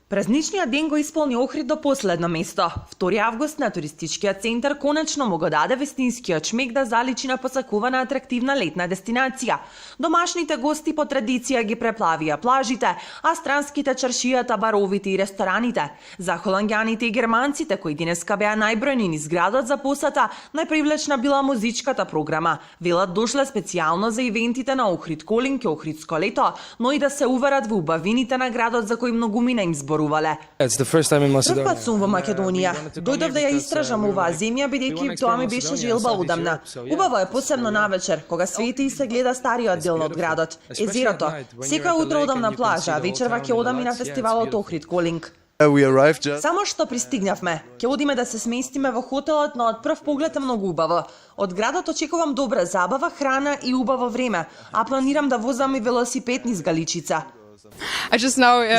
Празничниот ден го исполни Охрид до последно место. 2 август на туристичкиот центар конечно му го даде вистинскиот шмек да заличи на посакувана атрактивна летна дестинација. Домашните гости по традиција ги преплавија плажите, а странските чаршијата, баровите и рестораните. За холанѓаните и германците, кои денеска беа најбројни низ градот за посета, најпривлечна била музичката програма. Велат дошле специјално за ивентите на Охрид Колинг и Охридско лето, но и да се уверат во убавините на градот за кои многумина им зборувале. Прв пат сум во Македонија. Дојдов да ја истражам оваа земја, бидејќи тоа ми беше желба одамна. Убаво е посебно навечер, кога свети и се гледа стариот дел од градот, езерото. Секоја утро одам на плажа, а вечерва ќе одам и на фестивалот Охрид Колинг. Само што пристигнавме, ќе одиме да се сместиме во хотелот, но од прв поглед е многу убаво. Од градот очекувам добра забава, храна и убаво време, а планирам да возам и велосипед низ Галичица.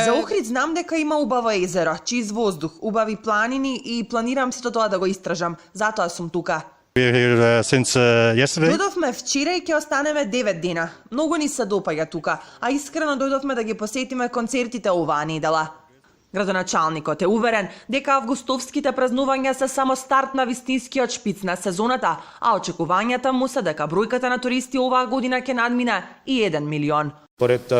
За Охрид знам дека има убаво езеро, чист воздух, убави планини и планирам сето тоа да го истражам. Затоа сум тука. Дојдовме вчера и ќе останеме 9 дена. Многу ни се допаѓа тука, а искрено дојдовме да ги посетиме концертите оваа недела. Градоначалникот е уверен дека августовските празнувања се само старт на вистинскиот шпиц на сезоната, а очекувањата му се дека бројката на туристи оваа година ќе надмине и 1 милион. Поред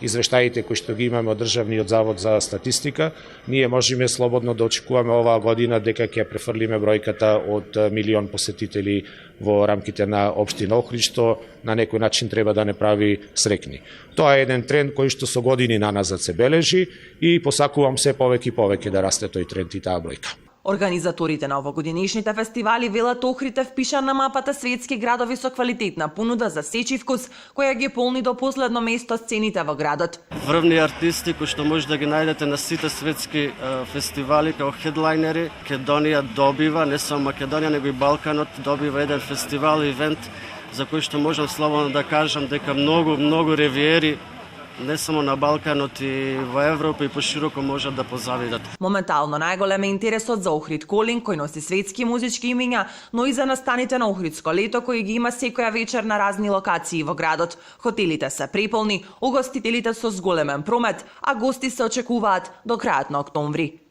извештаите кои што ги имаме од Државниот завод за статистика, ние можеме слободно да очекуваме оваа година дека ќе префрлиме бројката од 1 милион посетители во рамките на општина Охрид, што на некој начин треба да не прави срекни. Тоа е еден тренд кој што со години наназад се бележи и посакувам се повеќе и повеќе да расте тој тренд и таа бројка. Организаторите на овогодинешните фестивали велат Охрид е впишан на мапата светски градови со квалитетна понуда за сечи вкус, која ги полни до последно место сцените во градот. Врвни артисти кои што може да ги најдете на сите светски фестивали као хедлайнери, Македонија добива, не само Македонија, него и Балканот добива еден фестивал, ивент за кој што можам слободно да кажам дека многу ревиери не само на Балканот и во Европа и пошироко можат да позавидат. Моментално најголем е интересот за Охрид Колинг, кој носи светски музички имиња, но и за настаните на Охридско лето, кои ги има секоја вечер на разни локации во градот. Хотелите се преполни, угостителите со зголемен промет, а гости се очекуваат до крајот на октомври.